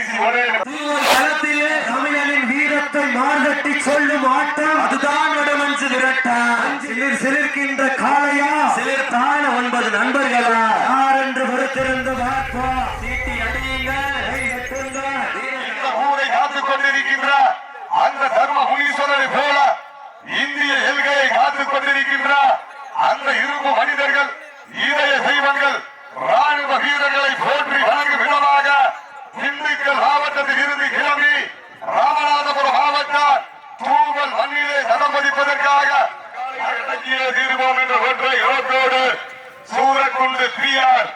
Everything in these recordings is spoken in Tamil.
வீசி ஒரே களத்திலே தமிழனின் வீரத்தை மார்கட்டி சொல்லும் ஆட்டம் அதுதான் வடமஞ்சு விரட்டான். சிலிர்க்கின்ற காளையா சிலிர்த்தான 9 நண்பர்களா யார் என்று பொறுத்திருந்து பார்ப்பா. சீட்டி அடியுங்கள், ஊரை காத்துக் கொண்டிருக்கின்ற அந்த தர்ம முனீஸ்வரரை போல இந்திய எல்கையை காத்துக் கொண்டிருக்கின்ற அந்த இரும்பு மனிதர்கள் இதய தெய்வங்கள் ராணுவ வீரர்களை போற்றி வணங்கும் விதமாக திண்டுக்கல் மாவட்டத்தில் இருந்து கிளம்பி ராமநாதபுரம் மாவட்ட தூவல் மண்ணிலே தடம் பதிப்பதற்காக தீர்வோம் என்ற ஒற்றை யோட்டோடு சூரக்குண்டு பிஆர்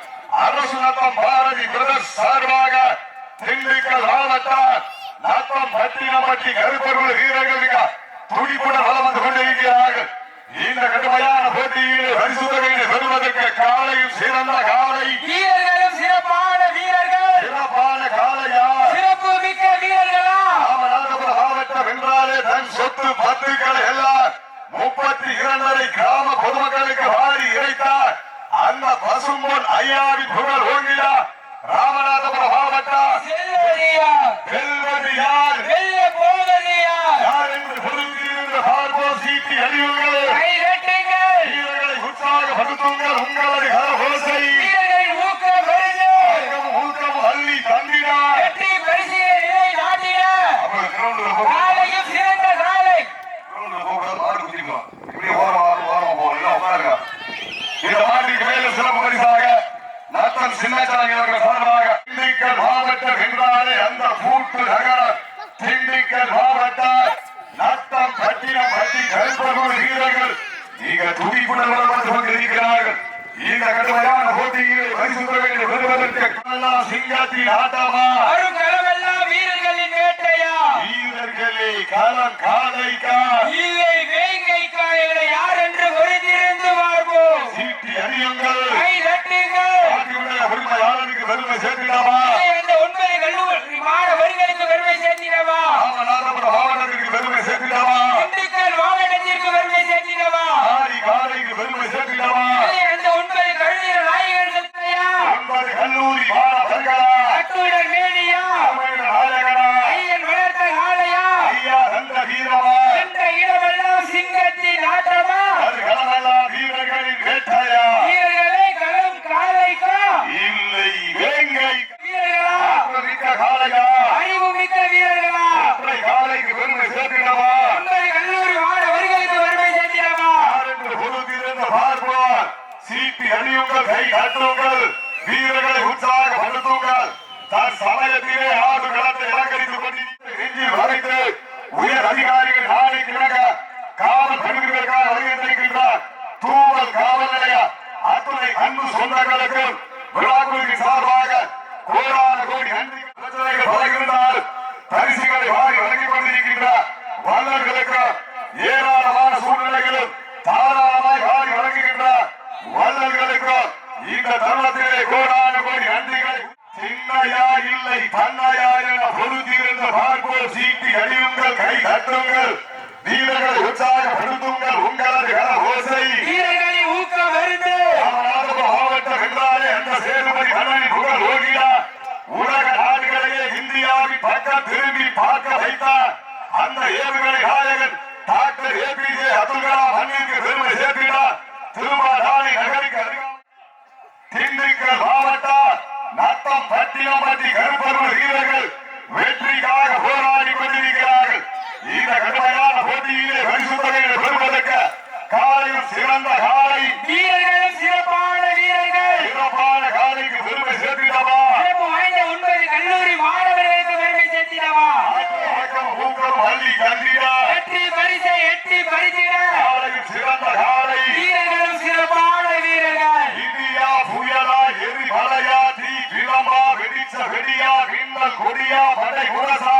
அரசு நத்தம் பாரதி பிரதர்ஸ் சார்பாக திண்டுக்கல் மாவட்ட நத்தம் பட்டினப்பட்டி கருப்பர்கள் வீரர்கள் மிக துடிப்புடன் வலம் வந்து கொண்டிருக்கிறார்கள். இந்த கடுமையான போட்டியில் பரிசு தொகையை பெறுவதற்கு காலையும் சிறந்த காலை வீரர்களும் சிறப்பான வீரர்கள் சிறப்பான காலையா சிறப்பு மிக்க வீரர்களா ராமநாதபுரம் மாவட்டம் என்றாலே தன் சொத்து பத்துக்களை எல்லாம் 32 கிராம பொதுமக்களுக்கு வாரி இறைத்தார் அந்த பசும்பொன் ஐயாவின் புகழ் ஓங்கியா ராமநாதபுரம் மாவட்டம் வெல்வது யார் வெல்ல போவது யார் என்று பொருந்திருந்த பார்ப்போம். சீட்டி அடியுங்கள், வீரர்களை உற்சாகப்படுத்துங்கள், உங்களது கரகோசை வீரர்களின் ஊக்கம் வருது ஊக்கம் அள்ளி தந்தினா வெற்றி பரிசிலை நிலை நாட்டின காலையும் சிறந்த காலை இந்த மாட்டிற்கு மேல சிறப்பு பரிசாக நத்தம் சின்னசாமி அவர்கள் சார்பாக திண்டுக்கல் மாவட்டம் என்றாலே அந்த கூட்டு நகரம் திண்டுக்கல் மாவட்டம் நத்தம் பட்டினம் பட்டி கருப்பூர் வீரர்கள் மிக துடிப்புடன் வந்து கொண்டிருக்கிறார்கள். இந்த கடுமையான போட்டியிலே பரிசு தொகையை பெறுவதற்கு சிங்கத்தின் ஆட்டமா களமெல்லாம் வீரர்களின் வேட்டையா வீரர்களே களம் காலைக்கா இல்லை வேங்கைக்கா எங்களை யார் என்று ஒருங்கிருந்து பார்ப்போம். சீட்டி அணியுங்கள், கை தட்டுங்கள், உரிமையாளருக்கு பெருமை சேர்த்திடாமா அந்த 9 கல்லூரி மாணவர்களுக்கு பெருமை சேர்த்திடவா ராமநாதபுரம் மாவட்டத்திற்கு பெருமை சேர்த்திடாமா திண்டுக்கல் மாவட்டத்திற்கு பெருமை சேர்த்திடவா காலைக்கு பெருமை சேர்த்திடாமா அந்த 9 கல்லூரி நாயகர்கள் செல்லையா 9 கல்லூரி மாணவர்களா அட்டுடன் மேனியா நாயகனா ஐயன் வளர்த்த காளையா ஐயா தந்த வீரமா என்ற இடமெல்லாம் சிங்கத்தின் ஆட்டமா அது களமெல்லாம் வீரர்களின் வேட்டையா வீரர்களை களம் காளைக்கா இல்லை வேங்கை வீரர்களா மிக்க காளையா அறிவு மிக்க வீரர்களா காலைக்கு பெருமை சேர்த்திடமா 9 கல்லூரி மாணவர்களுக்கு பெருமை சேர்த்திடவா பார்ப்போம். சீட்டி அணியுங்கள், கை காட்டுங்கள், வீரர்களை உற்சாகப்படுத்துங்கள். தன் சமயத்திலே ஆடு களத்தை அலங்கரித்துக் கொண்டிருக்கின்ற வரைத்து உயர் அதிகாரிகள் நாளை கிழக்க காவல் பணிகளுக்காக வருகின்றிருக்கின்றார். தூவல் காவல் நிலைய அத்துணை அன்பு சொந்தங்களுக்கும் விழாக்குழுவின் சார்பாக கோடான கோடி நன்றி பிரச்சனைகள் பலகின்றார். பரிசுகளை வாரி வழங்கிக் கொண்டிருக்கின்றார். வல்லர்களுக்கு ஏராளமான சூழ்நிலைகளும் தாராளமாய் வாரி வழங்குகின்றார். வல்லர்களுக்கு இந்த தருணத்திலே கோடான கோடி நன்றிகளை சின்னையா இல்லை தன்னையா என பொருத்தியிருந்த பார்ப்போர். சீட்டி அடியுங்கள், கை தட்டுங்கள், வீரர்களை உற்சாகப்படுத்துங்கள், உங்களது கரகோசை வீரர்களின் ஊக்கம் வருது ராமநாதபுரம் மாவட்டம் என்றாலே அந்த சேதுபதி மன்னனின் புகழ் ஓகியா உலக நாடுகளையே இந்தியாவின் பக்கம் திரும்பி பார்க்க வைத்தார். அந்த ஏவுகணை நாயகன் டாக்டர் ஏபிஜே அப்துல் கலாம் மண்ணிற்கு பெருமை சேர்க்கிறார். திருமாலானை நகருக்கு திண்டுக்கல் மாவட்டம் நத்தம் பட்டினப்பட்டி கருப்பர்கள் வீரர்கள் வெற்றிக்காக போராடி கொண்டிருக்கிறார்கள். இந்த கடுமையான போட்டியிலே பரிசு தொகையை பெறுவதற்கு காலையும் சிறந்த காலை வீரர்களும் சிறப்பான வீரர்கள் சிறப்பான காலைக்கு பெருமை சேர்த்திடவா சிறப்பு வாய்ந்த 9 கல்லூரி மாணவர்களுக்கு பெருமை சேர்த்திடவா ஊக்கம் அள்ளி கண்டிடா வெற்றி பரிசை எட்டி பறித்திட காலையும் சிறந்த காலை வீரர்களும் சிறப்பான வீரர்கள் இந்தியா புயலா எரி மலையா தீ விளம்பா வெடிச்ச வெடியா விண்ணல் கொடியா படை உரசா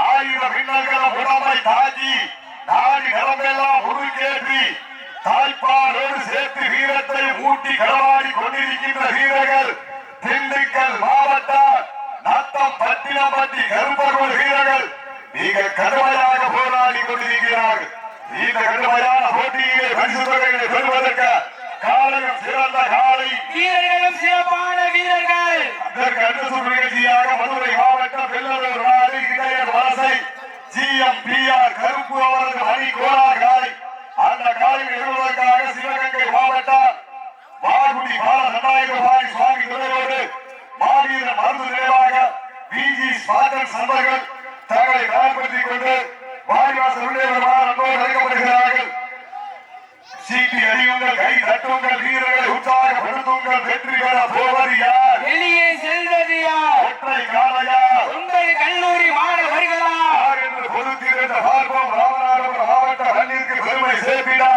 1000 விண்ணல்களும் உடம்பை தாக்கி நாடி நிலமெல்லாம் உருக்கேற்றி தாய்ப்பாலோடு சேர்த்து வீரத்தை ஊட்டி களவாடி கொண்டிருக்கின்ற வீரர்கள் திண்டுக்கல் மாவட்டம் நத்தம் பட்டினப்பட்டி கருப்பர்கள் வீரர்கள் மிக கடுமையாக போராடி கொண்டிருக்கிறார்கள். இந்த கடுமையான போட்டியிலே பரிசு தொகைகளை பெறுவதற்கு காலையும் சிறந்த காலை வீரர்களும் சிறப்பான வீரர்கள். அதற்கு அடுத்த நிகழ்ச்சியாக மதுரை மாவட்டம் வெள்ளலூர் நாடு இடையர் வலசை GMPR கருப்பு அவரது அணி கோலார் காலை. அந்த காலையில் எழுவதற்காக சிவகங்கை மாவட்டம் மாகுடி பால சண்டாயுதபாணி சுவாமி துணையோடு மாவீர மருந்து நினைவாக பிஜி ஸ்பார்டன் சம்பர்கள் தங்களை தயார்படுத்திக் கொண்டு வாரிவாசல் உள்ளே வருமாறு அன்போடு அழைக்கப்படுகிறார்கள். சீட்டி அடியுங்கள், கை தட்டுங்கள், வீரர்களை உற்சாகப்படுத்துங்கள். வெற்றி பெற போவது யார்? வெளியே செல்வது யார்? ஒற்றை காலையா? உங்கள் கல்லூரி மாணவர்களா? யார் என்று பொதுத்திருந்த பார்ப்போம். ராமநாதபுரம் மாவட்ட அணிக்கு பெருமை சேர்ப்பிடா.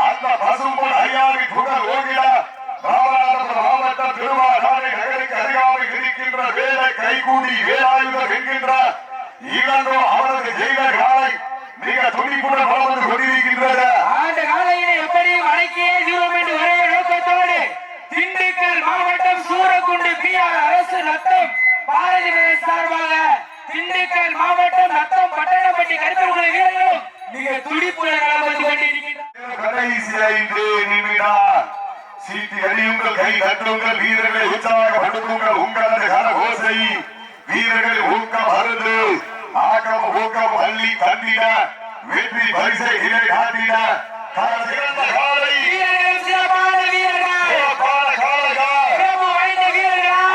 அந்த பசும்பொன் ஐயாவின் புகழ் ஓகிடா. ராமநாதபுரம் மாவட்டம் திருவாரூரை நகருக்கு அருகாமையில் இருக்கின்ற வேலை கைகூடி வேலாயுதம் என்கின்ற இளங்கோ அவரது ஜெயில காலை மிக துணிப்புடன் வளம் வந்து கொண்டிருக்கின்றது. ஆண்டு காலையிலே எப்படியும் அடக்கியே தீர்வோம் என்று ஒரே நோக்கத்தோடு திண்டுக்கல் மாவட்டம் சூரக்குண்டு பிஆர் அரசு நத்தம் பாரதி சார்பாக திண்டுக்கல் மாவட்டம் நத்தம் பட்டணப்பட்டி கருப்பர்குடி வீரர்களும் மிக துடிப்புடன் வளம் வந்து கொண்டிருக்கின்றனர். கடைசி 5 நிமிடம். சீட்டி அடியுங்கள், கை தட்டுங்கள், வீரர்களை உற்சாகப்படுத்துங்கள். உங்களது கரகோசை வீரர்களை ஊக்கம் அருந்து ஆக்கம் ஊக்கம் அள்ளி தந்திட வெற்றி பரிசை இலை காட்டிட சிறந்த காலை வீரர்களும் சிறப்பான வீரர்கள். சிறப்பான காளையா, சிறப்பு வாய்ந்த வீரர்களா?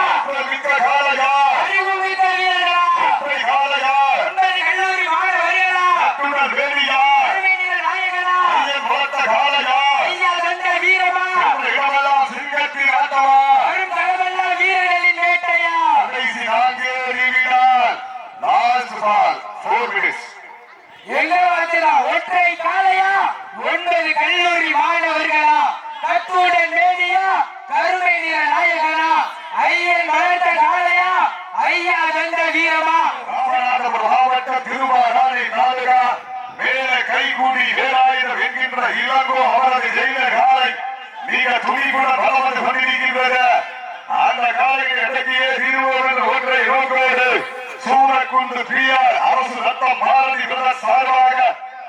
மிக்க காளையா, அறிவு மிக்க வீரர்களா? ஒற்றை காளையா, உங்கள் கல்லூரி மாணவர்களா? அத்துடன் வேலியா, அறிவியல் நாயகனா? ஐயன் வளர்த்த காளையா, ஐயா தந்த வீரமா? இடமெல்லாம் சிங்கத்தின் ஆட்டமா. வரும் களமல்ல வீரர்களின் வேட்டையா? கடைசி 4 நிமிடம். Last ball 4 minutes. எங்க வந்தா ஒற்றை காளையா? 9 கல்லூரி மாணவர்களா? கட்டுடன் மேனியா? கருமை நிற நாயகனா? ஐயன் வளர்த்த காளையா? ஐயா தந்த வீரமா? ராமநாதபுரம் மாவட்டம் திருவாரூரை தாலுகா மேல கைகூடி வேலாயுதம் என்கின்ற இளங்கோ அவரது ஜெயில காலை மிக துணிப்புடன் பலம் வந்து கொண்டிருக்கின்றது. அந்த காலையை அடக்கியே தீர்வோம் என்ற ஒன்றை நோக்கோடு சூரக்குண்டு பிஆர் அரசு நத்தம் பாரதி பிரதர் சார்பாக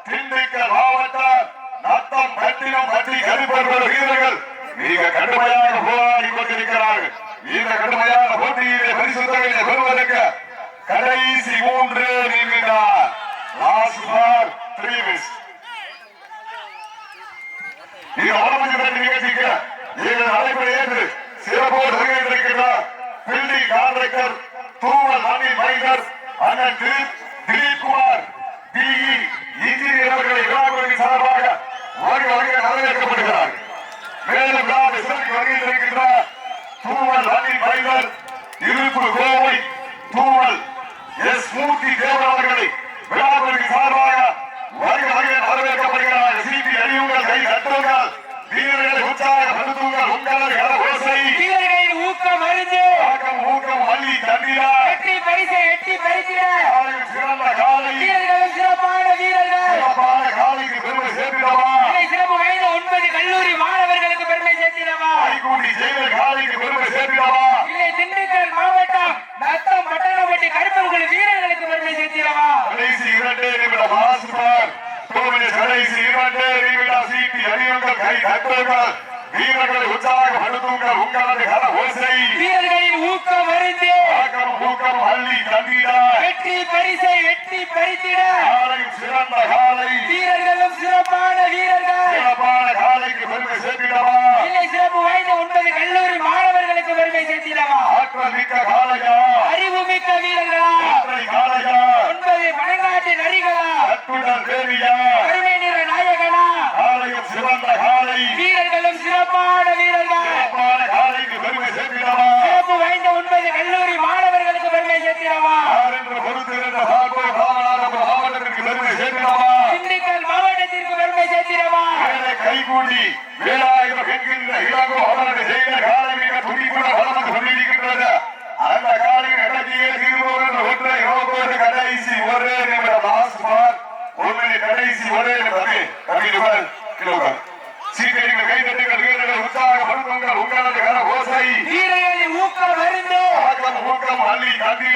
திண்டுக்கல் மாவட்டம் நத்தம் பட்டினம் பட்டி கருப்பர்கள் வீரர்கள் மிக கடுமையாக போராடி கொண்டிருக்கிறார்கள். இந்த கடுமையான போட்டியிலே பரிசு தொகையை பெறுவதற்கு கடைசி 3 நிமிடம். Last ball 3 minutes. இந்த ஆரம்பித்த நிகழ்ச்சிக்கு நீங்கள் அழைப்பை ஏற்று சிறப்போடு வருகின்றிருக்கிறார் பில்டிங் கான்ட்ராக்டர் தூவல் அணி மைனர் அண்ணன் திலீப் குமார் பிஇ இன்ஜினியர் அவர்களை விழாக்குழுவின் சார்பாக வரவேற்கப்படுகிறார். மேலும் விழாவை சிறப்பு வருகின்றிருக்கின்றார் தூவல் அணி மைனர் இருப்பு கோவை தூவல் எஸ் மூர்த்தி தேவர் அவர்களை விழாக்குழுவின் சார்பாக வரவேற்கப்படுகிறார். சீட்டி அணியுங்கள், கை தட்டுங்கள், வீரர்களை உற்சாகப்படுத்துங்கள். உங்களது கரகோசை வீரர்களின் ஊக்கம் அருந்து ஊக்கம் அள்ளி தந்திட வெற்றி பரிசை எட்டி பறித்திட சிறந்த காலை வீரர்களும் சிறப்பான வீரர்கள். சிறப்பான காலைக்கு பெருமை சேர்த்திடவா? இதை சிறப்பு வாய்ந்த 9 கல்லூரி மாணவர்களுக்கு பெருமை சேர்த்திடவா? கைகூடி செய்த காலைக்கு பெருமை சேர்த்திடவா? இல்லை திண்டுக்கல் மாவட்டம் நத்தம் பட்டணப்பட்டி கருப்பர்குடி வீரர்களுக்கு பெருமை சேர்த்திடவா? கடைசி 2 நிமிடம். மாஸ்டர் கடைசி 2 நிமிடம். சீட்டி அணியுங்கள், கை தட்டுங்கள், வீரர்களை உற்சாகப்படுத்துங்கள். உங்களது கரகோசை வீரர்களின் ஊக்கம் அருந்து ஊக்கம் அள்ளி தந்திட வெற்றி பரிசை எட்டி பறித்திட காலையும் சிறந்த காலை வீரர்களும் சிறப்பான வீரர்கள். சிறப்பான காலைக்கு பெருமை சேர்த்திடவா? இல்லை சிறப்பு வாய்ந்த 9 கல்லூரி மாணவர்களுக்கு பெருமை சேர்த்திடவா? ஆற்றல் மிக்க காலையா, அறிவு மிக்க வீரர்களா? ஒற்றை காலையா, 9 பழங்காட்டு நரிகளா? அத்துடன் தேவியா, கருமை நிற நாயகனா? காலையும் சிறந்த காலை வீரர்களும் சிறப்பான வீரர்கள். சிறப்பான காலைக்கு பெருமை சேர்த்திடவா? சிறப்பு வாய்ந்த 9 கல்லூரி மாணவர்களுக்கு பெருமை சேர்த்திடவா? யார் என்று பொறுத்திருந்த பார்ப்போம். ராமநாதபுரம் மாவட்டத்திற்கு பெருமை சேர்த்திடவா? திண்டுக்கல் மாவட்டத்திற்கு பெருமை சேர்த்திடவா? வேலை கைகூடி வேலாயுதம் என்கின்ற இளங்கோ அவரது செய்த காலை மிக துணிப்புடன் வளம் வந்து கொண்டிருக்கின்றது. அந்த காலையில் அடக்கியே தீர்வோம் என்ற ஒன்றை நோக்கோடு கடைசி 1 நிமிடம். லாஸ்ட் பால் 1 கடைசி 1 நிமிடம். கவிஞர் கிலோகிராம் சீக்கிரங்கள் கைதட்டுங்கள், வீரர்கள் உற்சாகப்படுத்துங்கள். உங்களது கரகோசை வீரர்களின் ஊக்கம் அருந்து ஊக்கம் அள்ளி தந்தி